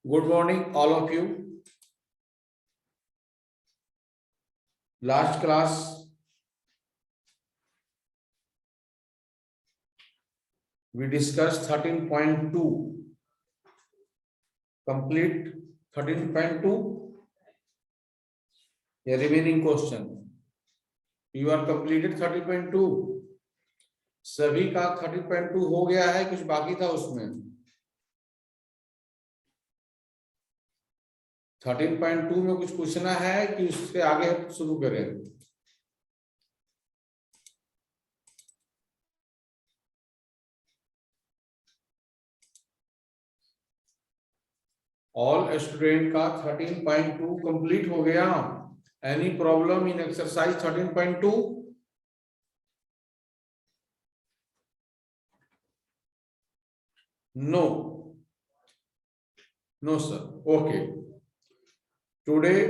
Good morning, all of you. Last class, we discussed 13.2. Complete 13.2. The remaining question. You are completed 13.2. सभी का 13.2 हो गया है, कुछ बाकी था उसमें. 13.2 में कुछ पूछना है कि उससे आगे शुरू करें. ऑल स्टूडेंट का 13.2 कंप्लीट हो गया. Any problem in exercise 13.2? No. No, sir. Okay. Today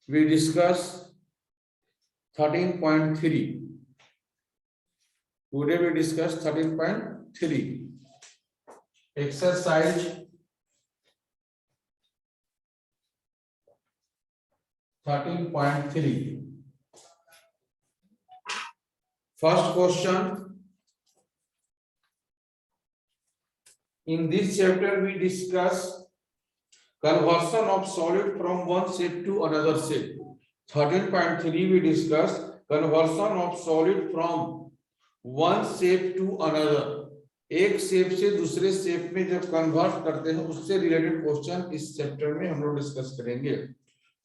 we discuss 13.3. Today we discuss 13.3. Exercise 13.3. First question. In this chapter we discuss conversion of solid from one shape to another shape. 13.3 we discuss conversion of solid from one shape to another. एक shape से दूसरे shape में जब convert करते हैं उससे related question इस chapter में हम लोग डिस्कस करेंगे.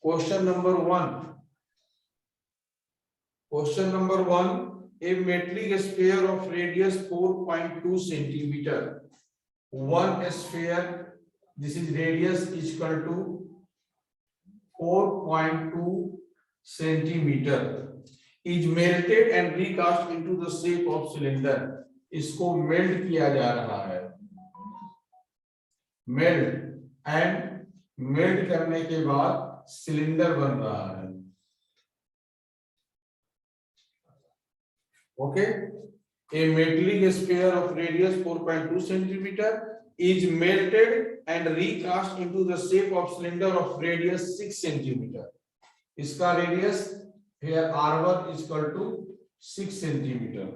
Question number 1. Question number 1. A metallic sphere of radius 4.2 centimeter. One sphere, this is radius, is equal to 4.2 centimeter, is melted and recast into the shape of cylinder. इसको melt किया जा रहा है. Melt करने के बाद cylinder बन रहा है. Okay. A metallic sphere of radius 4.2 centimeter is melted and recast into the shape of cylinder of radius 6 centimeter. इसका radius here R1 is equal to 6 centimeter.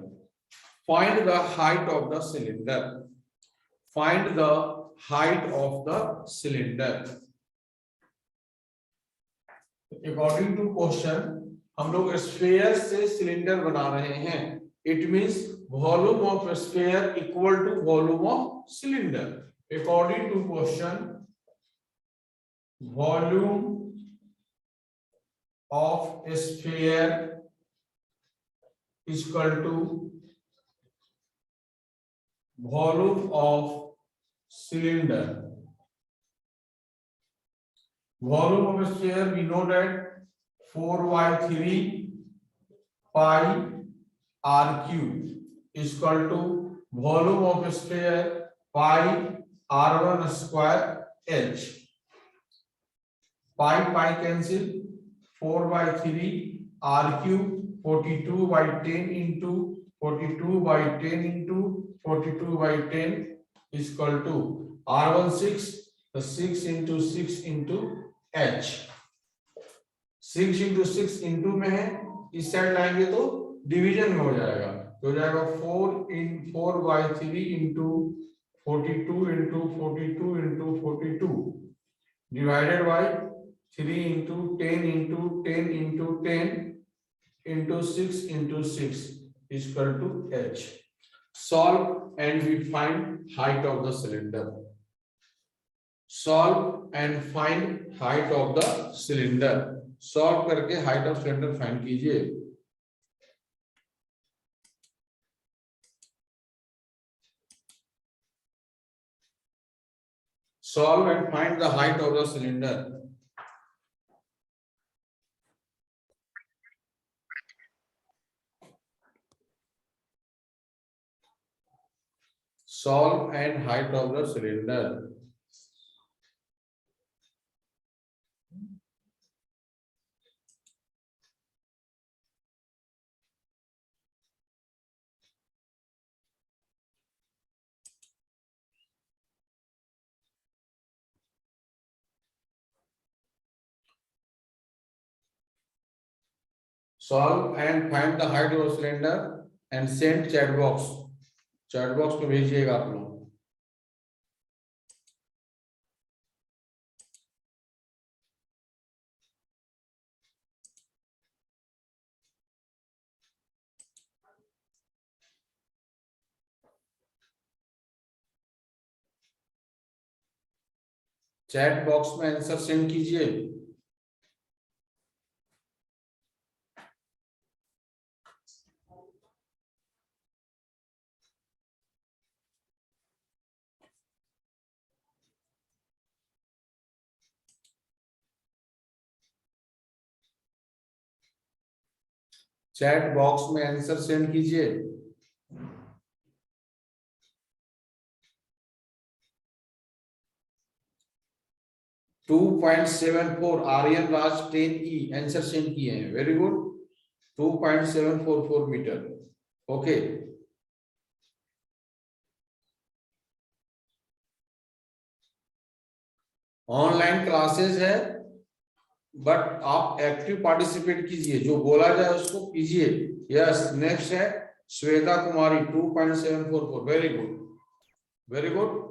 Find the height of the cylinder. Find the height of the cylinder. According to question, हम लोग sphere से cylinder बना रहे हैं. It means volume of sphere equal to volume of cylinder. According to question, volume of sphere is equal to volume of cylinder. Volume of sphere, we know that 4/3 pi r cube is equal to volume of sphere pi r1 square h. Pi cancel. 4/3 r cube 42/10 into 42/10 into 42/10 is equal to r1 6, the 6 into 6 into h. 6 into 6 into में है, इस side लाएंगे तो division में हो जाएगा. तो हो जाएगा 4/3 into 42 into 42 into 42 divided by 3 into 10 into 10 into 10 into 6 into 6 is equal to h. Solve and we find height of the cylinder. Solve and find height of the cylinder. Solve करके height of cylinder find कीजिए. Solve and find the height of the cylinder. Solve and height of the cylinder. Solve and find the height of cylinder and send chat box में भेजिएगा आप लोग। Chat box में answer send कीजिए। Chat box में answer send कीजिए। Two 2.74 Aryan Raj 10E answer send किए हैं, very good. 2.744 metre, okay. Online classes है, बट आप एक्टिव पार्टिसिपेट कीजिए, जो बोला जाए उसको कीजिए। यस, नेक्स्ट है Shweta Kumari 2.744, very good, very good.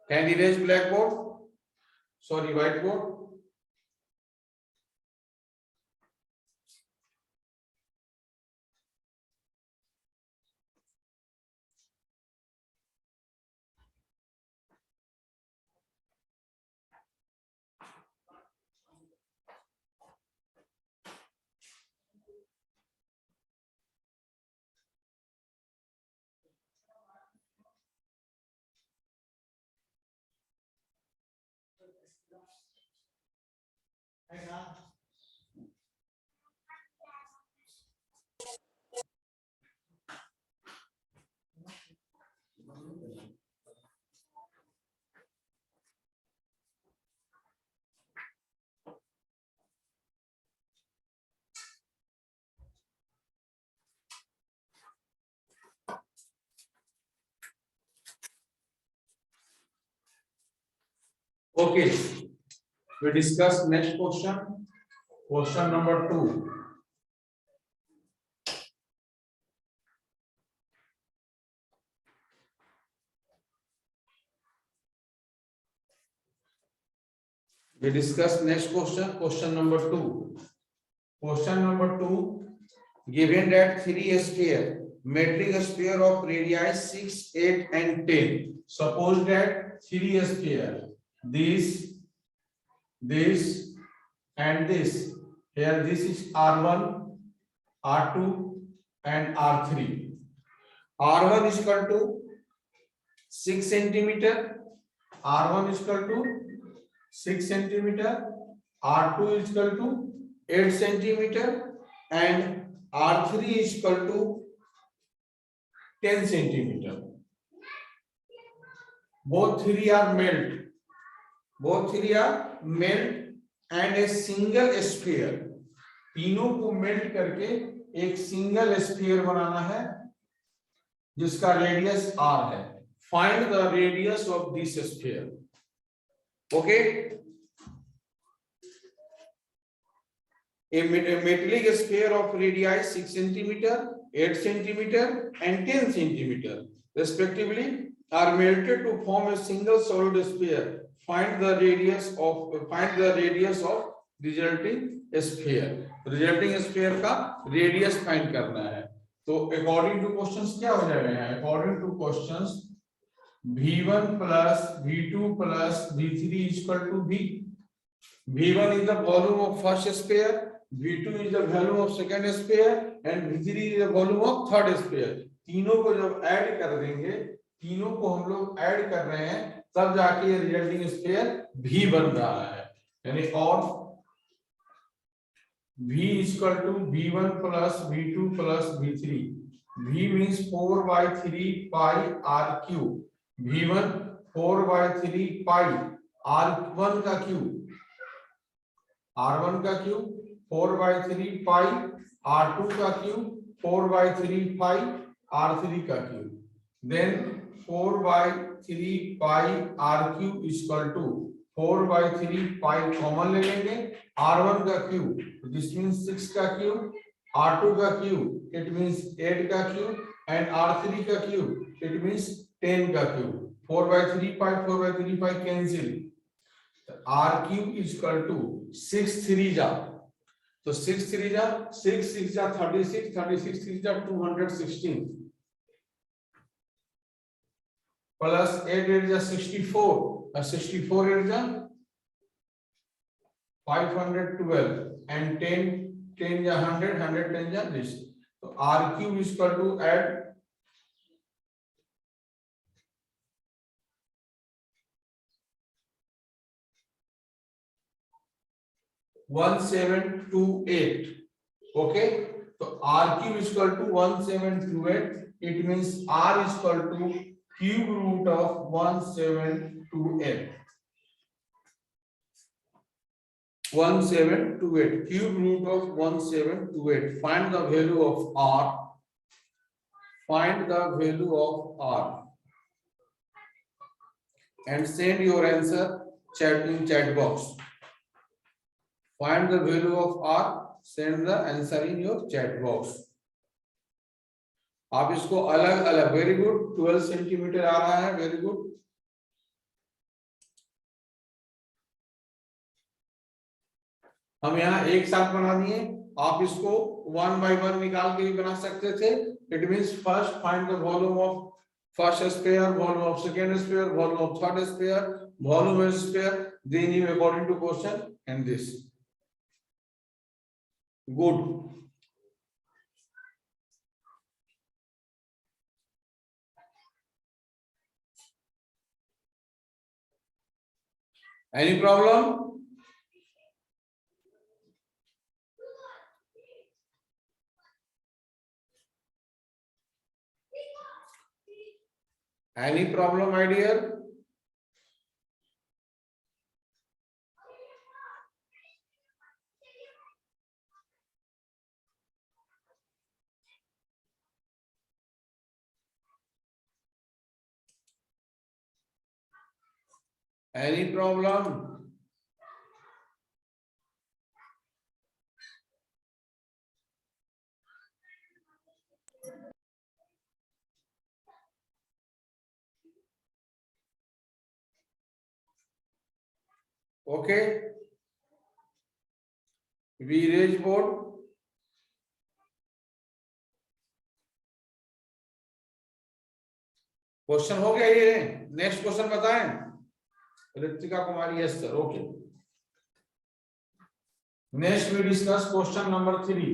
Can erase black board, sorry white board. Okay, we discuss next question. Question number 2. We discuss next question. Question number 2. Question number 2. Given that 3 sphere, metric sphere of radii 6, 8, and 10. Suppose that 3 sphere, this, and this. Here this is R1, R2, and R3. R1 is equal to 6 centimeter. R1 is equal to 6 centimeter. R2 is equal to 8 centimeter, and R3 is equal to 10 centimeter. Both three are melt. Both three are melt and a single sphere. तीनों को melt करके एक single sphere बनाना है जिसका radius r है. Find the radius of this sphere. Okay. A metallic sphere of radii 6 centimeter, 8 centimeter, and 10 centimeter, respectively, are melted to form a single solid sphere. Find the radius of resulting sphere. Resulting sphere का radius find करना है. तो according to questions क्या हो जाएगा? According to questions, V1 plus V2 plus V3 is equal to V. V1 is the volume of first sphere, V2 is the volume of second sphere, and V3 is the volume of third sphere. तीनों को जब add कर देंगे, तीनों को हम लोग add कर रहे हैं, तब जाके ये रिजल्टिंग स्फीयर V बन रहा है. यानी और V is equal to V1 plus V2 plus V3. V means 4 by 3 pi R cube. V1 4 by 3 pi R1 का क्यूब, R1 का क्यूब 4 by 3 pi R2 का क्यूब 4 by 3 pi R3 का cube. Then 4 by 3 pi R cube is equal to 4/3 pi common ले लेंगे, R1 का cube this means 6 का cube, R2 का cube it means 8 का क्यूब एंड R3 का cube it means 10 का cube. 4/3 pi 4/3 pi cancel, R cube is equal to 6 3 जा, तो 6 3 जा 6 6 जा 36, 36 3 जा 216 प्लस 8 8 जा 64 और 64 8 जा 512 and 10 जा 100 110 जा this, तो R cube is equal to add 1728, okay, तो R cube is equal to 1728, it means R is equal to cube root of 1728, 1728 cube root of 1728. Find the value of R, find the value of R and send your answer in chat box. Find the value of R, send the answer in your chat box. आप इसको अलग अलग, very good, 12 centimetre आ रहा है, very good. हम यहाँ एक साथ बना दिए, आप इसको 1 by 1 निकाल के भी बना सकते थे। It means first find the volume of first sphere, volume of second sphere, volume of third sphere, volume of sphere, then you according to question and this. Good. Any problem? Any problem, my dear? Any problem? Okay, we erase board. Question हो गया ये, next question बताएं। Ritika Kumari, yes sir, okay. Next we discuss question number 3।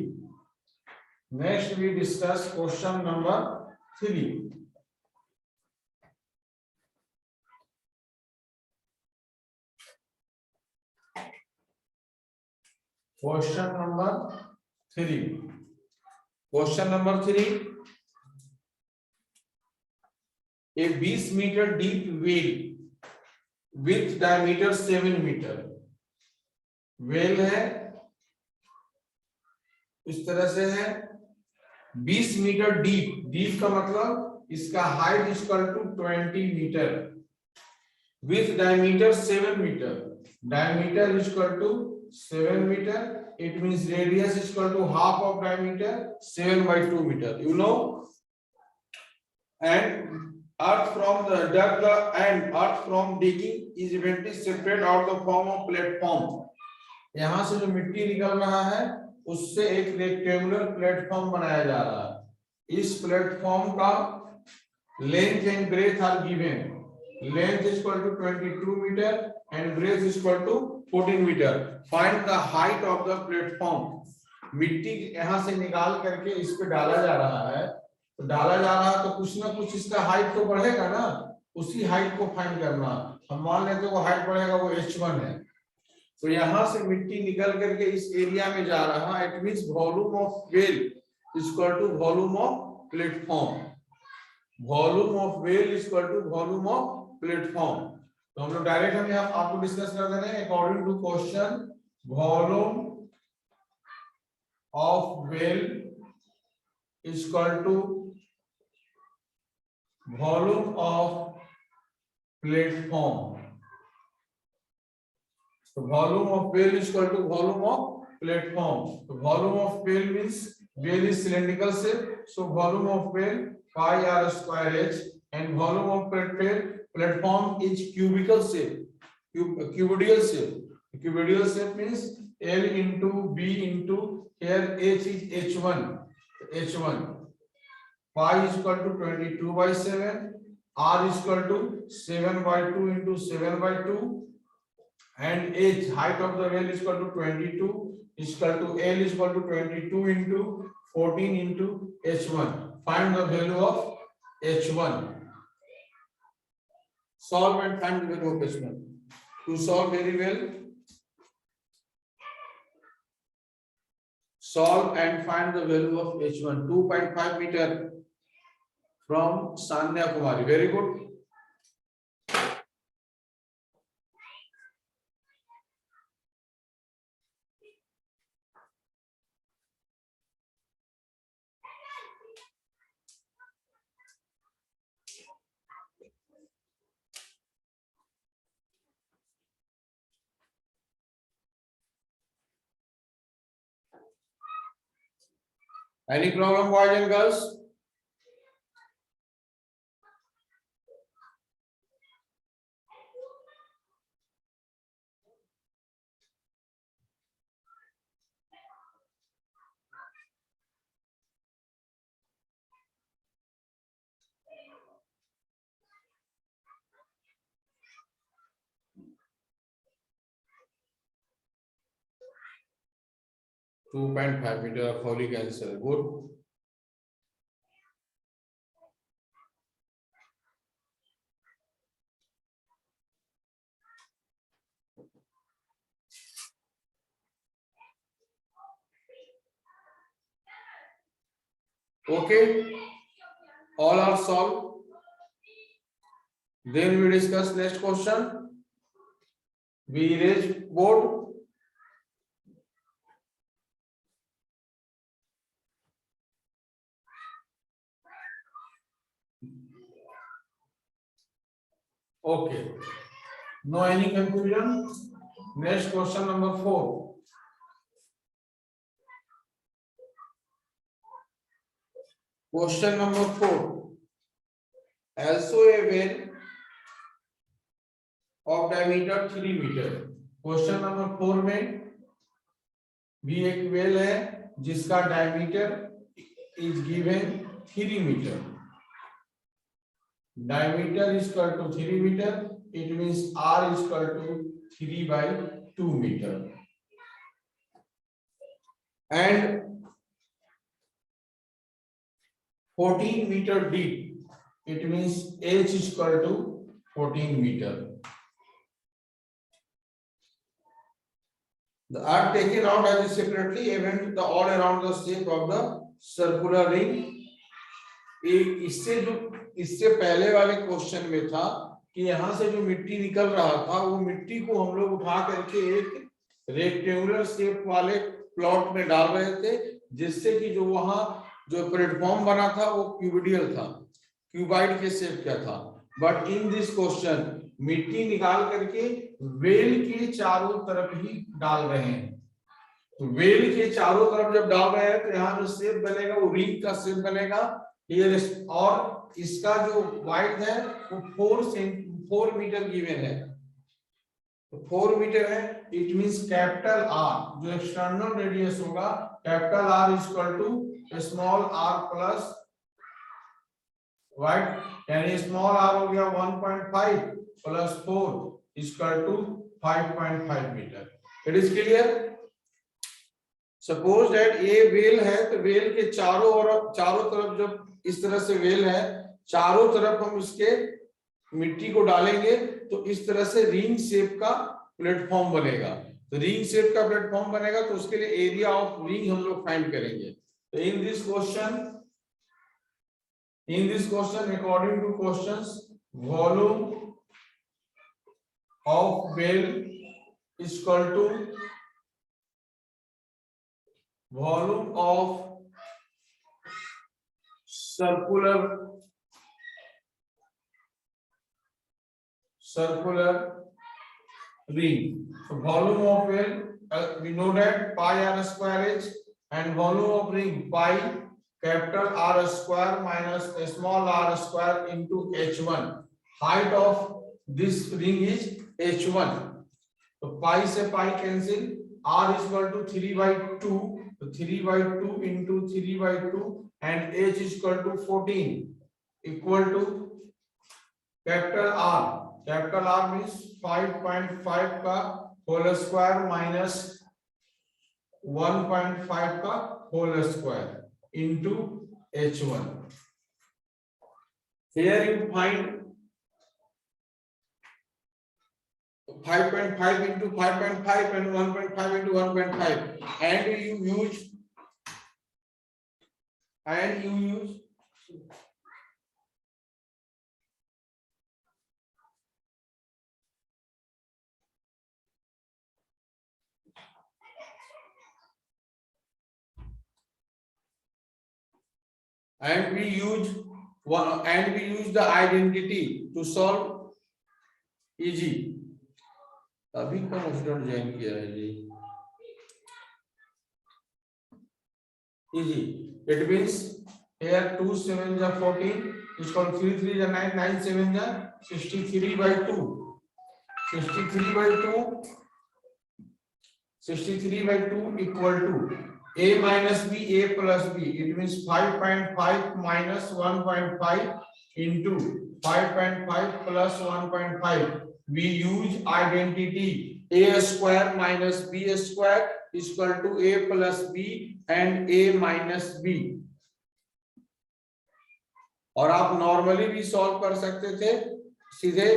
Next we discuss question number 3। Question number 3। Question number 3, a 20 meter deep well with diameter 7 meter well है, इस तरह से है, 20 metre deep, deep का मतलब इसका height is equal to 20 metre, with diameter 7 metre, diameter is equal to 7 metre, it means radius is equal to half of diameter 7/2 meter, you know, and earth from the dug and earth from digging is eventually separated out the form of platform। यहाँ से जो मिट्टी निकल रहा है उससे एक rectangular platform बनाया जा रहा है। इस प्लेटफॉर्म का length and breadth are given, length is equal to 22 metre and breadth is equal to 14 meter। Find the height of the platform। मिट्टी यहाँ से निकाल करके इस पे डाला जा रहा है, तो डाला जा रहा है तो कुछ ना कुछ इसका हाइट तो बढ़ेगा ना, उसी हाइट को फाइंड करना। हम मान लेते हैं वो हाइट बढ़ेगा, वो h1 है, तो यहाँ से मिट्टी निकल करके इस एरिया में जा रहा है, it means volume of well is equal to volume of platform, volume of well is equal to volume of platform. तो हम लोग डायरेक्ट हम यहाँ आपको डिस्कस कर दे रहे हैं according to question, volume of well is equal to volume of platform, So volume of pail is equal to volume of platform. So volume of pail means pail is cylindrical shape. So volume of pail pi r square h, and volume of platform is cubical shape. Cubidial shape. Cubidial shape means L into B into here h is h1. H1. Pi is equal to 22 by 7. R is equal to 7 by 2 into 7 by 2. And h, height of the well is equal to 22, is equal to L is equal to 22 into 14 into H1. Find the value of H1. Solve and find the value of H1. To solve very well, solve and find the value of H1. 2.5 meter from Sanya Kumari. Very good. Any problem, boys and girls? .5 meter of folic answer. Good. Okay, all are solved. Then we discuss next question. We erase board. Okay. No any confusion. Next question number 4. Question number 4. Also a well of diameter 3 meter. Question number 4 में भी एक well है जिसका diameter is given 3 metre. Diameter is equal to 3 meter. It means R is equal to 3 by 2 meter. And 14 meter deep. It means H is equal to 14 meter. The are taken out as separately even the all around the shape of the circular ring. इससे पहले वाले question में था कि यहां से जो मिट्टी निकल रहा था वो मिट्टी को हम लोग उठा करके एक रेक्टेंगुलर शेप वाले प्लॉट में डाल रहे थे, जिससे कि जो वहां जो प्लेटफॉर्म बना था वो क्यूबिडियल था, क्यूबाइड के शेप का था. बट इन दिस क्वेश्चन मिट्टी निकाल करके वेल के चारों तरफ ही डाल रहे हैं. तो वेल के चारों तरफ जब डाल रहे हैं तो यहाँ जो शेप बनेगा वो रिंग का शेप बनेगा. और इसका जो वाइड है वो 4 मीटर गिवन है. तो 4 मीटर है. इट मींस कैपिटल आर जो एक्सटर्नल रेडियस होगा capital R is equal to small r plus wide, यानी स्मॉल आर हो गया 1.5 plus 4 is equal to 5.5 metre. It is clear. Suppose that ये वेल है तो वेल के चारों तरफ जब इस तरह से वेल है, चारों तरफ हम इसके मिट्टी को डालेंगे तो इस तरह से रिंग शेप का प्लेटफॉर्म बनेगा. तो रिंग शेप का प्लेटफॉर्म बनेगा तो उसके लिए एरिया ऑफ रिंग हम लोग फाइंड करेंगे. तो in this question according to questions volume of well is equal to volume of circular ring. So volume of well, we know that pi r square is, and volume of ring pi capital R square minus a small r square into h1. Height of this ring is h1. So pi से pi cancel, r is equal to 3 by 2. So 3 by 2 into 3 by 2 and h is equal to 14 equal to capital R. Capital R means 5.5 का whole square minus 1.5 का whole square into h1. Here you find 5.5 into 5.5 and 1.5 into 1.5, and you use and we use the identity to solve easy. अभी कौन student join किया है जी? easy. It means here 2 7 is 14 is called 3 3 is 9 9 7 is 63 by 2. 63 by 2 63 by 2 equal to a minus b, a plus b. It means 5.5 minus 1.5 into 5.5 plus 1.5. We use identity a square minus b square is equal to a plus b and a minus b. और आप normally भी solve कर सकते थे सीधे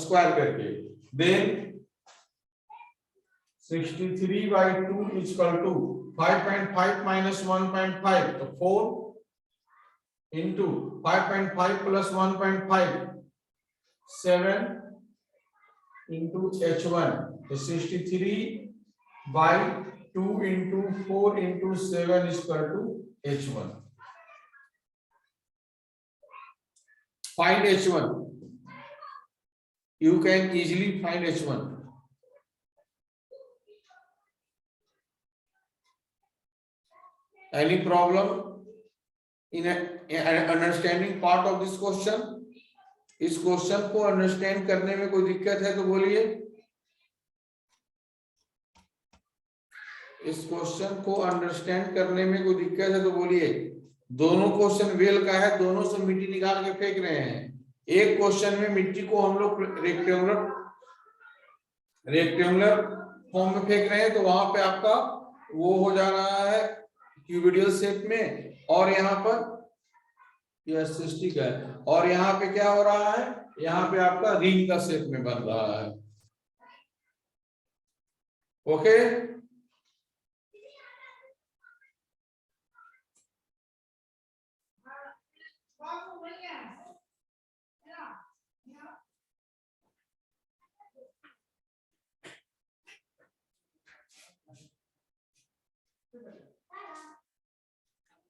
square करके. Then 63 by 2 is equal to 5.5 minus 1.5, so 4 into 5.5 plus 1.5, 7 into h1. So 63 by 2 into 4 into 7 is equal to h1. Find h1. You can easily find h1. Any problem in understanding part of this question? इस question को understand करने में कोई दिक्कत है तो बोलिए. इस क्वेश्चन को अंडरस्टैंड करने में कोई दिक्कत है तो बोलिए. दोनों क्वेश्चन वेल का है, दोनों से मिट्टी निकाल के फेंक रहे हैं. एक क्वेश्चन में मिट्टी को हम लोग रेक्टेंगुलर फॉर्म में फेंक रहे हैं, तो वहां पे आपका वो हो जा रहा है क्यूबिडियल शेप में, और यहाँ पर यह सिस्टिक है, और यहाँ पे क्या हो रहा है, यहाँ पे आपका रिंग का शेप में बन रहा है. ओके,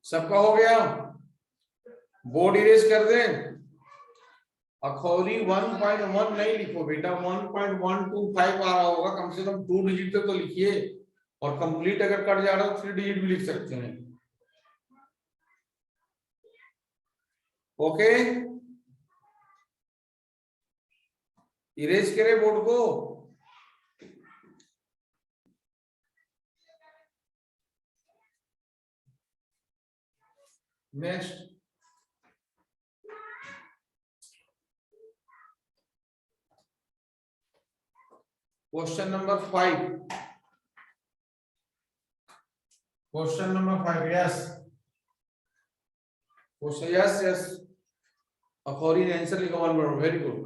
सबका हो गया. बोर्ड इरेज कर दें. अखौरी 1.1 नहीं लिखो बेटा, 1.125 आ रहा होगा, कम से कम 2 डिजिट तक तो लिखिए, और कंप्लीट अगर कट जा रहा है तो 3 डिजिट भी लिख सकते हैं. ओके, इरेज करें बोर्ड को. Next question number 5. Question number 5. Yes, question yes yes. Akhauri ने आंसर लिखा 1 वर्ड. Very good.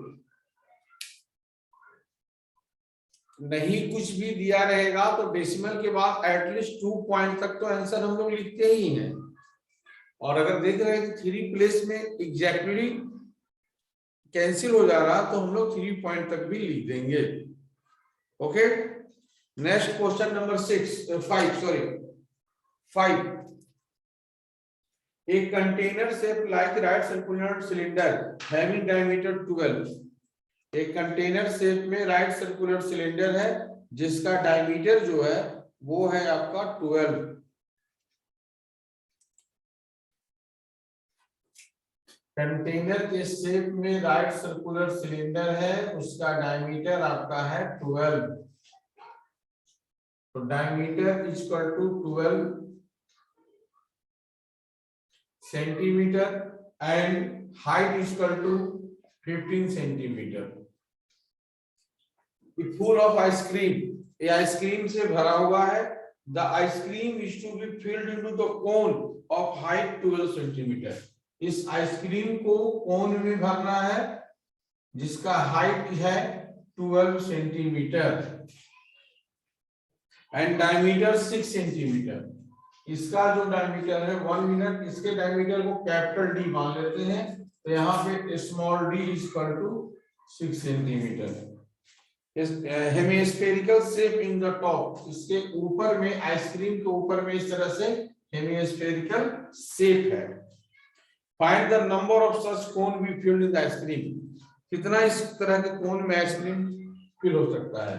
नहीं कुछ भी दिया रहेगा तो डेसिमल के बाद एटलीस्ट 2 पॉइंट तक तो आंसर हम लोग लिखते ही हैं, और अगर देख रहे हैं कि 3 प्लेस में एग्जैक्टली कैंसिल हो जा रहा तो हम लोग 3 पॉइंट तक भी लिख देंगे. Okay, next question number 5. A container shaped like right circular cylinder having diameter 12 एक कंटेनर शेप में राइट सर्कुलर सिलेंडर है जिसका डायमीटर जो है वो है आपका 12। कंटेनर के शेप में राइट सर्कुलर सिलेंडर है, उसका डायमीटर आपका है 12। तो diameter is equal to 12 centimetre and height is equal to 15 centimetre. Full of ice cream, ये आइसक्रीम से भरा हुआ है। The ice cream is to be filled into the cone of height 12 centimetre. इस आइसक्रीम को कोन में भरना है जिसका हाइट है 12 सेंटीमीटर एंड डायमीटर 6 सेंटीमीटर। इसका जो डायमीटर है 1 मिनट, इसके डायमीटर को कैपिटल डी मान लेते हैं, तो यहाँ पे small D is equal to 6 centimetre. Hemispherical shape in the top, इसके ऊपर में आइसक्रीम के ऊपर में इस तरह से हेमिस्फेरिकल शेप है। Find the number of such cone be filled in the ice cream, कितना इस तरह के कोन में आइसक्रीम फिल हो सकता है।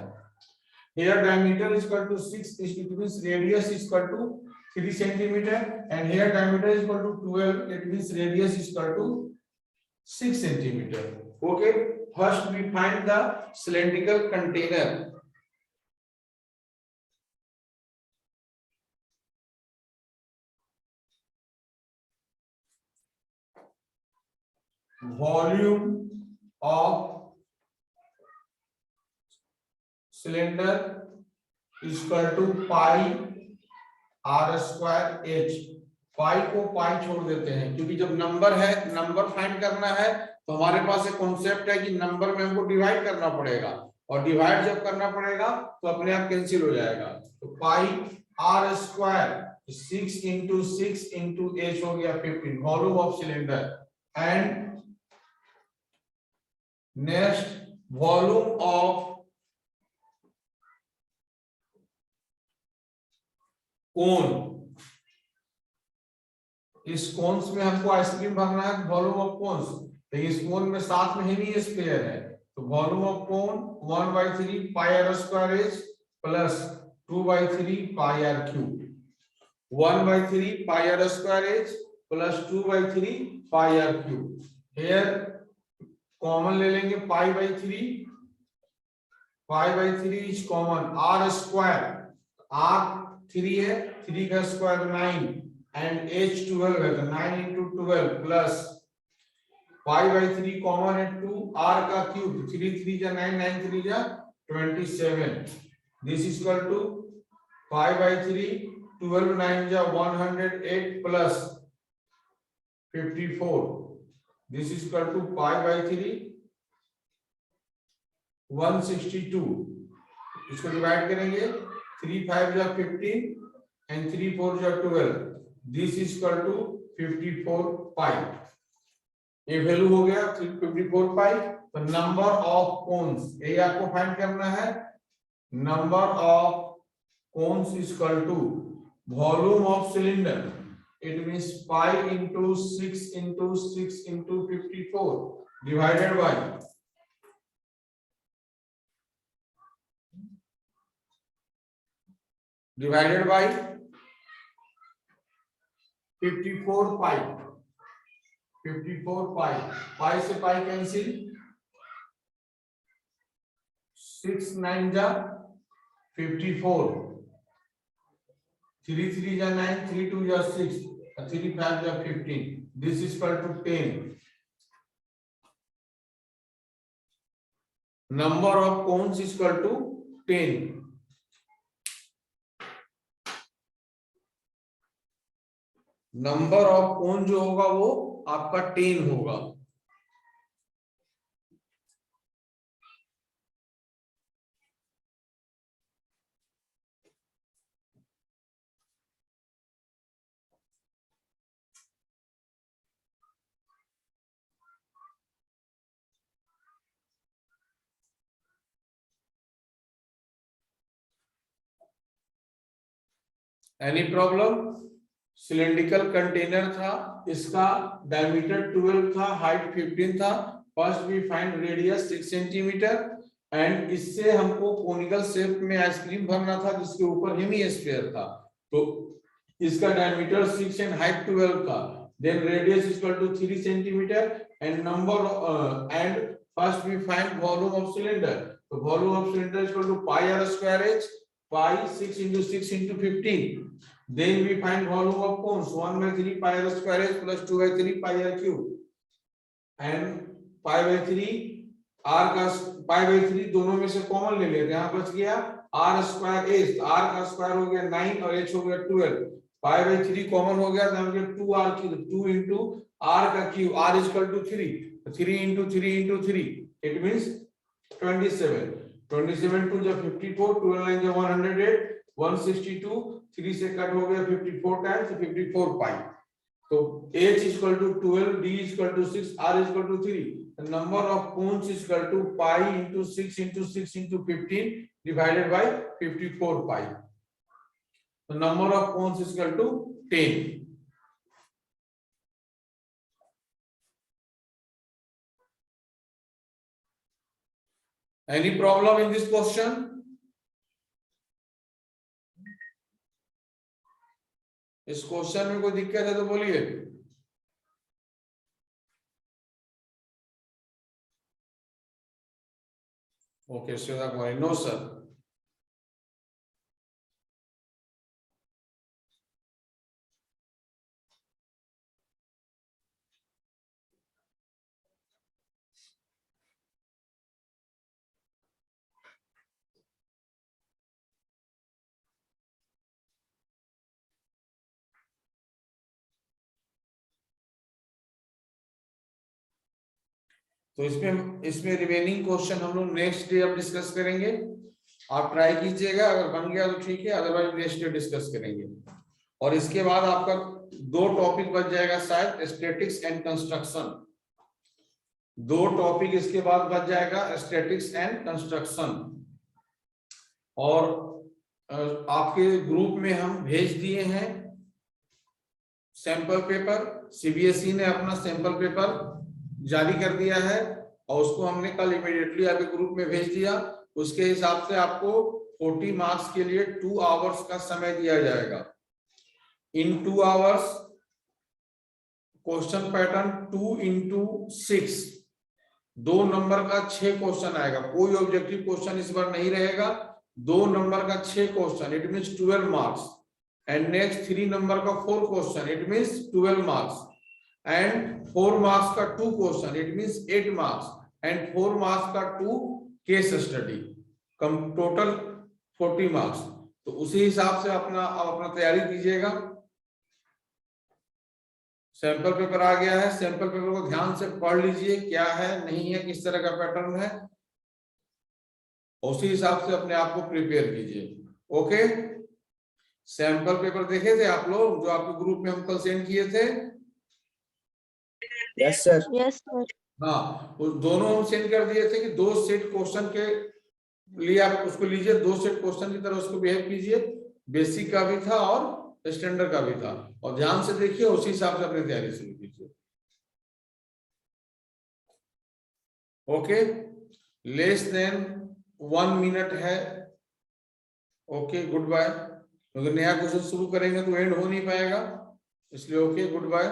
Here diameter is equal to 6, it means radius is equal to 3 centimeter, and here diameter is equal to 12, it means radius is equal to 6 centimeter. Okay, first we find the cylindrical container. Volume of cylinder is equal to pi r square h। पाई को पाई छोड़ देते हैं क्योंकि जब number है, number find करना है तो हमारे पास एक कॉन्सेप्ट है कि नंबर में हमको डिवाइड करना पड़ेगा, और डिवाइड जब करना पड़ेगा तो अपने आप कैंसिल हो जाएगा। तो pi r square 6 into 6 into h हो गया 15, volume of cylinder. And next volume of cone, इस कोन्स में हमको आइसक्रीम भरना है, वॉल्यूम ऑफ कोन्स, तो इस कोन में साथ में हेमिस्फीयर है, तो volume of cone 1/3 pi r square h plus 2/3 pi r cube. 1/3 pi r square h plus 2/3 pi r cube. Here common ले लेंगे पाई/3, पाई/3 is common, r square, r 3 है, 3 का स्क्वायर 9 एंड h 12 है, तो 9 into 12 प्लस पाई/3 कॉमन है 2, r का क्यूब 3 3 जा 9, 9 3 जा 27, दिस इज इक्वल टू पाई/3 12 9 जा 108 plus 54, this is equal to पाई/3 162। इसको डिवाइड करेंगे, 3 5 जा 15 एंड 3 4 जा 12, दिस इज इक्वल टू 54 पाई। ये वैल्यू हो गया 54 पाई। तो नंबर ऑफ कोन्स, ये आपको फाइंड करना है, number of cones is equal to volume of cylinder, it means pi into 6 into 6 into 54 divided by 54 pi. 54 pi, pi से पाई कैंसिल, 6 9 जा 54, 3 3 जा 9, 3 2 जा 6, 3 5 जा 15, this is equal to 10। Number of cones is equal to 10। Number of cone जो होगा वो आपका 10 होगा। Any problem? सिलेंड्रिकल कंटेनर था, इसका डायमीटर 12 था, हाइट 15 था। First we find radius 6 centimetre and इससे हमको कोनिकल शेप में आइसक्रीम भरना था जिसके ऊपर हेमीस्फीयर था। तो इसका डायमीटर 6 एंड हाइट 12 था। Then radius equal to 3 centimetre and number and first we find volume of cylinder. तो volume of cylinder equal to pi r square h, pi 6 into 6 into 15. Then we find volume of cones 1/3 pi r square h plus 2/3 pi r cube and pi/3 r का pi/3 दोनों में से common ले लेते हैं, यहाँ बच गया r स्क्वायर h, r का स्क्वायर हो गया 9 और h हो गया 12, pi/3 कॉमन हो गया तो हम 2r क्यूब, 2 into r का cube, r is equal to 3, 3 into 3 into 3 it means 27, 27 to जब 54, 12 9 जब 108, 162, 3 से कट हो गया 54 टाइम्स, 54 पाई। तो h equal to 12, d equal to 6, r equal to 3। The number of cones is equal to pi into 6 into 6 into 15 divided by 54 pi. The number of cones is equal to 10. Any problem in this question? इस question में कोई दिक्कत है तो बोलिए। Okay Shweta कुमारी, no sir. तो इसमें remaining question हम लोग नेक्स्ट डे अब डिस्कस करेंगे। आप ट्राई कीजिएगा, अगर बन गया तो ठीक है, अदरवाइज नेक्स्ट डे डिस्कस करेंगे। और इसके बाद आपका 2 टॉपिक बच जाएगा शायद, स्टैटिक्स एंड कंस्ट्रक्शन। 2 टॉपिक इसके बाद बच जाएगा, स्टैटिक्स एंड कंस्ट्रक्शन। और आपके ग्रुप में हम भेज दिए हैं सैंपल पेपर, सीबीएसई ने अपना सैंपल पेपर जारी कर दिया है और उसको हमने कल इमीडिएटली आपके ग्रुप में भेज दिया। उसके हिसाब से आपको 40 मार्क्स के लिए 2 आवर्स का समय दिया जाएगा। इन 2 hours question pattern 2 into 6, 2 number का 6 क्वेश्चन आएगा। कोई ऑब्जेक्टिव क्वेश्चन इस बार नहीं रहेगा, 2 नंबर का 6 question, it means 12 marks. And next 3 number का 4 question, it means 12 marks. And 4 marks का 2 question, it means 8 marks. And 4 marks का 2 केस स्टडी, कम टोटल 40 मार्क्स। तो उसी हिसाब से अपना तैयारी कीजिएगा। सैंपल पेपर आ गया है, सैंपल पेपर को ध्यान से पढ़ लीजिए, क्या है नहीं है, किस तरह का पैटर्न है, उसी हिसाब से अपने आप को प्रिपेयर कीजिए। ओके, सैंपल पेपर देखे थे आप लोग जो आपके ग्रुप में हम कल सेंड किए थे? Yes sir. Yes sir. हाँ, उस दोनों हम सेंड कर दिए थे कि 2 सेट क्वेश्चन के लिए आप उसको लीजिए, 2 सेट क्वेश्चन की तरह उसको बिहेव कीजिए। बेसिक का भी था और स्टैंडर्ड का भी था, और ध्यान से देखिए, उसी हिसाब से अपनी तैयारी शुरू कीजिए। ओके, लेस देन 1 मिनट है। Okay, good bye. क्योंकि नया क्वेश्चन शुरू करेंगे तो एंड हो नहीं पाएगा, इसलिए ओके, गुड बाय।